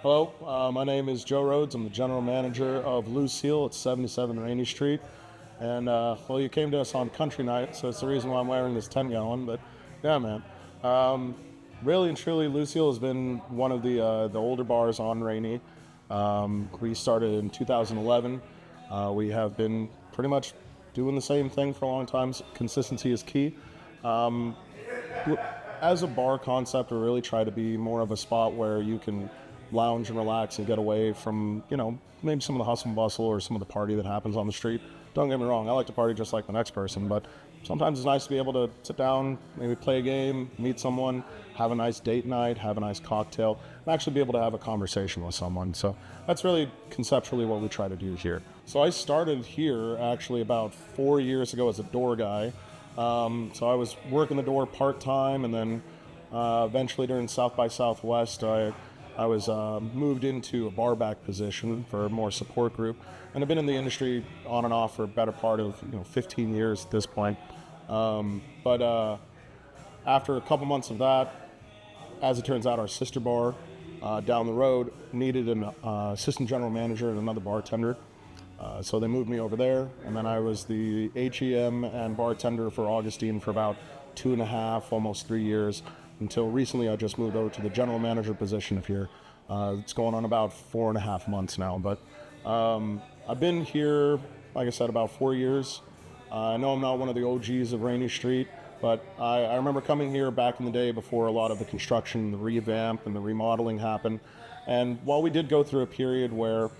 Hello, my name is Joe Rhoads. I'm the general manager of Lucille at 77 Rainey Street. And, well, you came to us on country night, so it's the reason why I'm wearing this 10-gallon. But, yeah, man. Really and truly, Lucille has been one of the older bars on Rainey. We started in 2011. We have been pretty much doing the same thing for a long time. Consistency is key. As a bar concept, we really try to be more of a spot where you can lounge and relax and get away from, maybe some of the hustle and bustle or some of the party that happens on the street. Don't get me wrong, I like to party just like the next person, but sometimes it's nice to be able to sit down, maybe play a game, meet someone, have a nice date night, have a nice cocktail, and actually be able to have a conversation with someone. So that's really conceptually what we try to do here. So I started here actually about 4 years ago as a door guy. So I was working the door part-time, and then eventually during South by Southwest, I was moved into a bar back position for a more support group, and I've been in the industry on and off for a better part of 15 years at this point. But after a couple months of that, as it turns out, our sister bar down the road needed an assistant general manager and another bartender. So they moved me over there, and then I was the HEM and bartender for Augustine for about 2.5, almost 3 years, until recently I just moved over to the general manager position of here. It's going on about 4.5 months now, but I've been here, like I said, about 4 years. I know I'm not one of the OGs of Rainey Street, but I remember coming here back in the day before a lot of the construction, the revamp, and the remodeling happened. And while we did go through a period where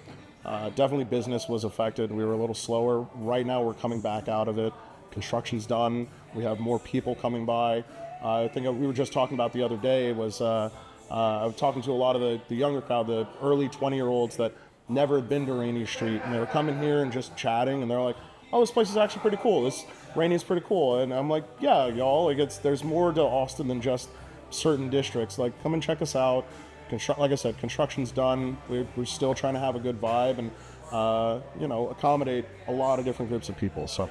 definitely business was affected, we were a little slower. Right now we're coming back out of it. Construction's done. We have more people coming by. I think we were just talking about the other day was I was talking to a lot of the younger crowd, the early 20-year-olds that never had been to Rainey Street, and they were coming here and just chatting, and they're like, "Oh, this place is actually pretty cool. This Rainey's pretty cool." And I'm like, "Yeah, y'all. Like, there's more to Austin than just certain districts. Like, come and check us out." Like I said, construction's done. We're still trying to have a good vibe and accommodate a lot of different groups of people. So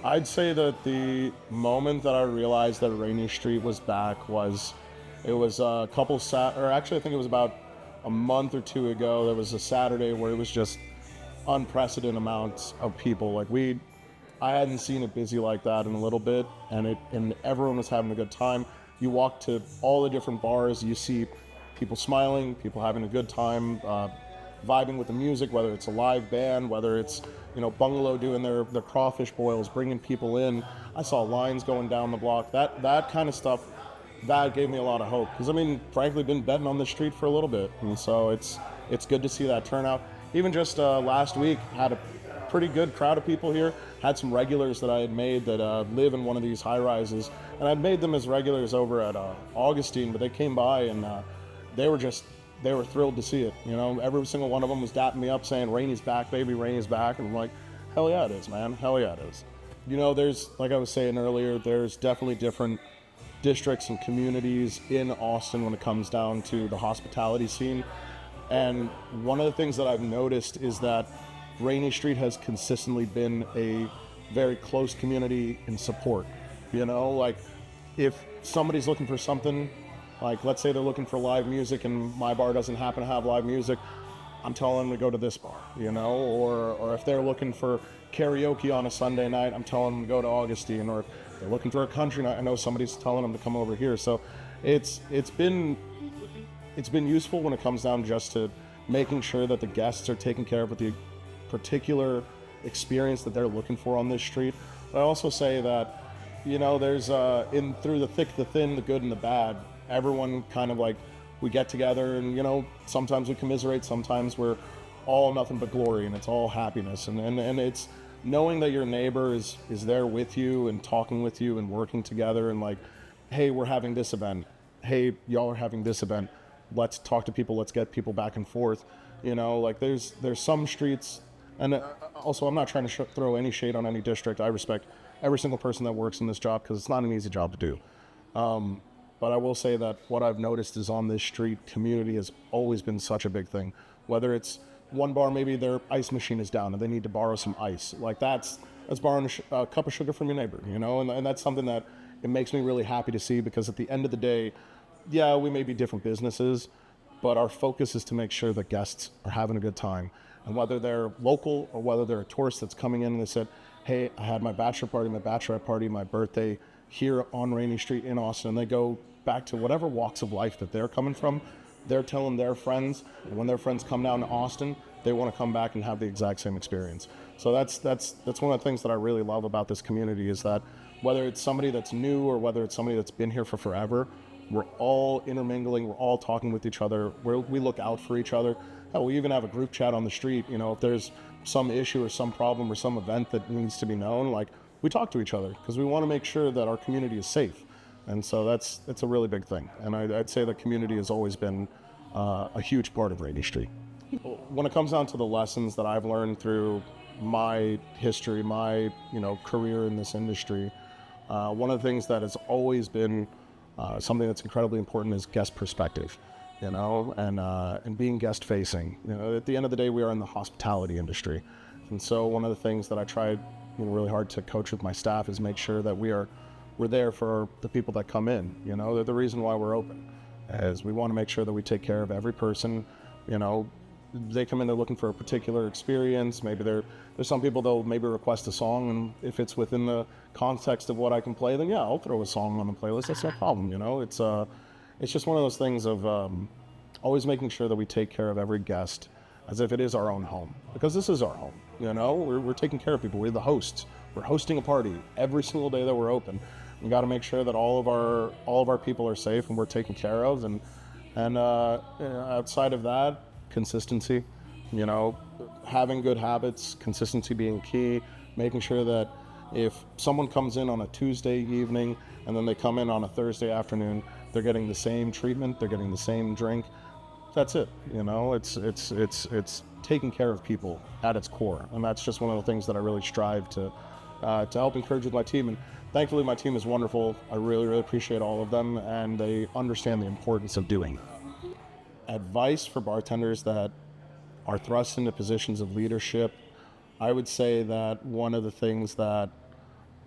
I'd say that the moment that I realized that Rainey Street was back was a couple actually I think it was about a month or two ago. There was a Saturday where it was just unprecedented amounts of people. Like I hadn't seen it busy like that in a little bit, and everyone was having a good time. You walk to all the different bars, you see people smiling, people having a good time, vibing with the music, whether it's a live band, whether it's Bungalow doing their crawfish boils, bringing people in. I saw lines going down the block. That kind of stuff, that gave me a lot of hope. Because frankly, been betting on the street for a little bit, and so it's good to see that turnout. Even just last week, had a pretty good crowd of people here. Had some regulars that I had made that live in one of these high rises, and I'd made them as regulars over at Augustine, but they came by and they were thrilled to see it. Every single one of them was dapping me up saying, "Rainey's back, baby, Rainey's back." And I'm like, hell yeah it is, man. Hell yeah it is. There's, like I was saying earlier, there's definitely different districts and communities in Austin when it comes down to the hospitality scene. And one of the things that I've noticed is that Rainey Street has consistently been a very close community in support. Like if somebody's looking for something, like let's say they're looking for live music and my bar doesn't happen to have live music, I'm telling them to go to this bar, or if they're looking for karaoke on a Sunday night, I'm telling them to go to Augustine, or if they're looking for a country night, I know somebody's telling them to come over here. So it's been useful when it comes down just to making sure that the guests are taken care of with the particular experience that they're looking for on this street. But I also say that, there's through the thick, the thin, the good and the bad, everyone kind of like, we get together and, sometimes we commiserate, sometimes we're all nothing but glory and it's all happiness. And it's knowing that your neighbor is there with you and talking with you and working together and like, hey, we're having this event. Hey, y'all are having this event. Let's talk to people. Let's get people back and forth. Like there's some streets, and also I'm not trying to throw any shade on any district. I respect every single person that works in this job because it's not an easy job to do. But I will say that what I've noticed is on this street, community has always been such a big thing. Whether it's one bar, maybe their ice machine is down and they need to borrow some ice. Like that's borrowing a cup of sugar from your neighbor, and that's something that it makes me really happy to see, because at the end of the day, yeah, we may be different businesses, but our focus is to make sure that guests are having a good time. And whether they're local or whether they're a tourist that's coming in and they said, hey, I had my bachelor party, my bachelorette party, my birthday here on Rainey Street in Austin, and they go back to whatever walks of life that they're coming from, they're telling their friends, and when their friends come down to Austin, they want to come back and have the exact same experience. So that's one of the things that I really love about this community, is that whether it's somebody that's new or whether it's somebody that's been here for forever, we're all intermingling, we're all talking with each other, we look out for each other. Hell, we even have a group chat on the street. You know, if there's some issue or some problem or some event that needs to be known, like, we talk to each other because we want to make sure that our community is safe. And so that's a really big thing. And I'd say the community has always been a huge part of Rainey Street. When it comes down to the lessons that I've learned through my history, my career in this industry, one of the things that has always been something that's incredibly important is guest perspective, and being guest facing. At the end of the day, we are in the hospitality industry. And so one of the things that I tried really hard to coach with my staff is make sure that we're there for the people that come in. They're the reason why we're open, as we want to make sure that we take care of every person. They come in, they're looking for a particular experience. Maybe there's some people, they'll maybe request a song, and if it's within the context of what I can play, then yeah, I'll throw a song on the playlist. That's no problem. It's just one of those things of always making sure that we take care of every guest as if it is our own home, because this is our home. We're taking care of people. We're the hosts. We're hosting a party every single day that we're open. We got to make sure that all of our people are safe and we're taken care of. And outside of that, consistency. Having good habits, consistency being key. Making sure that if someone comes in on a Tuesday evening and then they come in on a Thursday afternoon, they're getting the same treatment, they're getting the same drink. That's it. It's taking care of people at its core, and that's just one of the things that I really strive to help encourage with my team. And thankfully, my team is wonderful. I really, really appreciate all of them, and they understand the importance of doing that. Advice for bartenders that are thrust into positions of leadership, I would say that one of the things that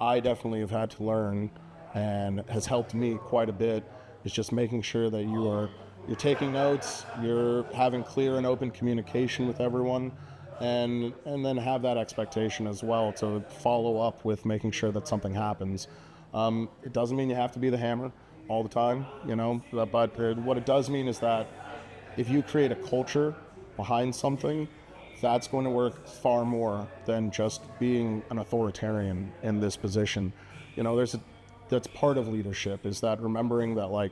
I definitely have had to learn and has helped me quite a bit is just making sure that you're taking notes, you're having clear and open communication with everyone, and then have that expectation as well to follow up with making sure that something happens. It doesn't mean you have to be the hammer all the time, but what it does mean is that if you create a culture behind something, that's going to work far more than just being an authoritarian in this position. That's part of leadership, is that remembering that,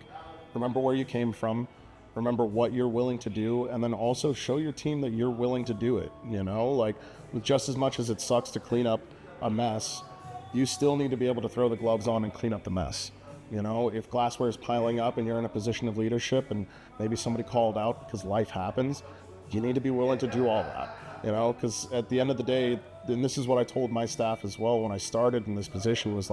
remember where you came from, remember what you're willing to do, and then also show your team that you're willing to do it. Just as much as it sucks to clean up a mess, you still need to be able to throw the gloves on and clean up the mess. If glassware is piling up and you're in a position of leadership and maybe somebody called out because life happens, you need to be willing to do all that, because at the end of the day, and this is what I told my staff as well when I started in this position, was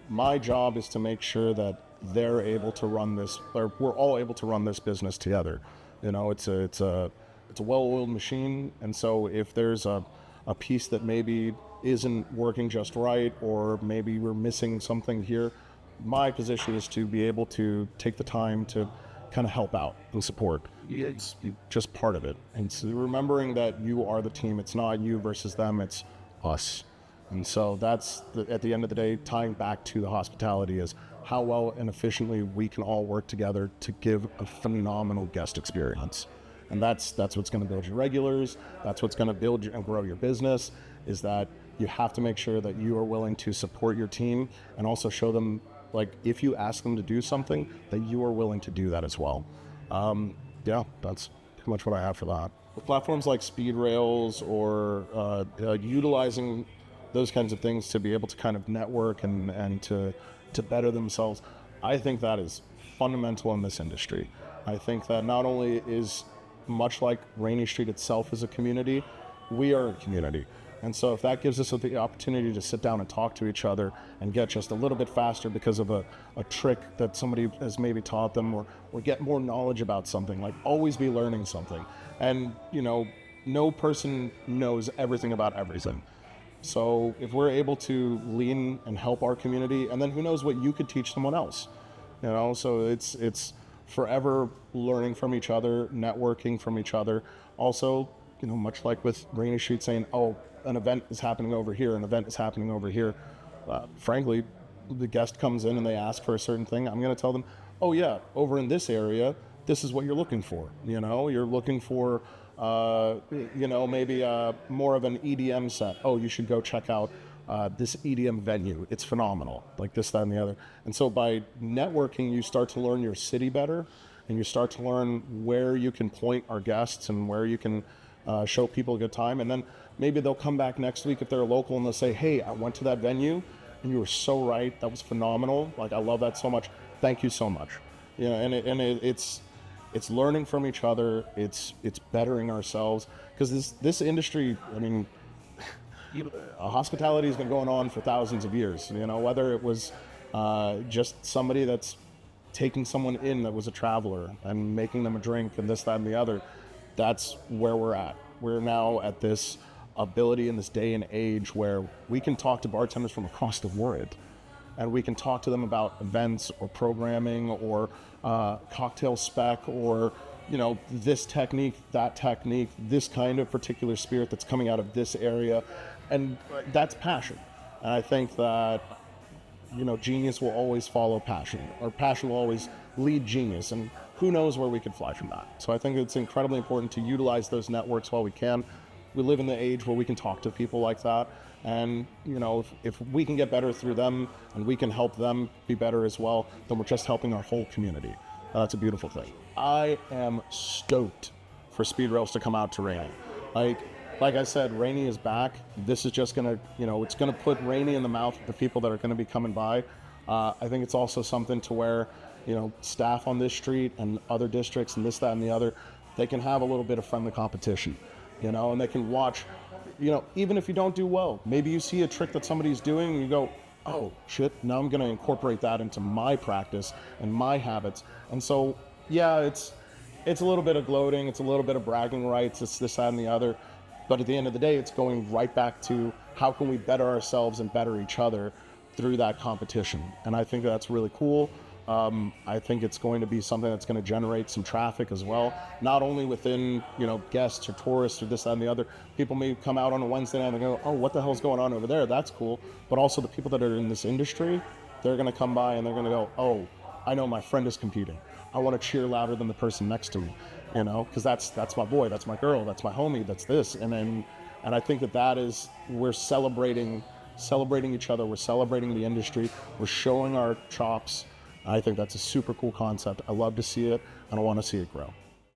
my job is to make sure that they're able to run this, or we're all able to run this business together. It's a well-oiled machine, and so if there's a piece that maybe isn't working just right, or maybe we're missing something here, my position is to be able to take the time to kind of help out and support. It's just part of it. And so remembering that you are the team, it's not you versus them, it's us. And so that's, at the end of the day, tying back to the hospitality, is how well and efficiently we can all work together to give a phenomenal guest experience. And that's what's going to build your regulars. That's what's going to build and grow your business, is that you have to make sure that you are willing to support your team and also show them, if you ask them to do something, that you are willing to do that as well. That's pretty much what I have for that. With platforms like SpeedRailz or utilizing those kinds of things to be able to kind of network and to better themselves, I think that is fundamental in this industry. I think that not only is, much like Rainey Street itself as a community, we are a community. And so if that gives us the opportunity to sit down and talk to each other and get just a little bit faster because of a trick that somebody has maybe taught them, or get more knowledge about something, always be learning something. And, no person knows everything about everything. So if we're able to lean and help our community, and then who knows what you could teach someone else, so it's forever learning from each other, networking from each other. Also, much like with Rainey Street saying, oh, an event is happening over here, an event is happening over here. Frankly, the guest comes in and they ask for a certain thing. I'm going to tell them, oh yeah, over in this area, this is what you're looking for. You're looking for, maybe more of an EDM set. Oh, you should go check out this EDM venue. It's phenomenal, like this, that, and the other. And so by networking, you start to learn your city better, and you start to learn where you can point our guests and where you can show people a good time. And then maybe they'll come back next week if they're local and they'll say, hey, I went to that venue and you were so right. That was phenomenal. Like, I love that so much. Thank you so much. It's learning from each other. It's bettering ourselves, because this industry, I mean, hospitality has been going on for thousands of years. Whether it was just somebody that's taking someone in that was a traveler and making them a drink and this, that, and the other. That's where we're at. We're now at this ability in this day and age where we can talk to bartenders from across the world, and we can talk to them about events or programming or cocktail spec or this technique, that technique, this kind of particular spirit that's coming out of this area, and that's passion. And I think that genius will always follow passion, or passion will always lead genius, and who knows where we could fly from that. So I think it's incredibly important to utilize those networks while we can. We live in the age where we can talk to people like that, and if we can get better through them and we can help them be better as well, then we're just helping our whole community. That's a beautiful thing. I am stoked for SpeedRailz to come out to Rainey. Like I said, Rainey is back. This is just gonna, it's gonna put Rainey in the mouth of the people that are gonna be coming by. I think it's also something to where, staff on this street and other districts and this, that, and the other, they can have a little bit of friendly competition, and they can watch, even if you don't do well, maybe you see a trick that somebody's doing and you go, oh shit, now I'm gonna incorporate that into my practice and my habits. And so, yeah, it's a little bit of gloating, it's a little bit of bragging rights, it's this, that, and the other. But at the end of the day, it's going right back to how can we better ourselves and better each other through that competition. And I think that's really cool. I think it's going to be something that's going to generate some traffic as well, not only within, guests or tourists or this, that, and the other. People may come out on a Wednesday night and go, oh, what the hell's going on over there? That's cool. But also the people that are in this industry, they're going to come by and they're going to go, oh, I know my friend is competing. I want to cheer louder than the person next to me, because that's my boy, that's my girl, that's my homie, that's this. And I think that is, we're celebrating each other, we're celebrating the industry, we're showing our chops. I think that's a super cool concept. I love to see it, and I want to see it grow.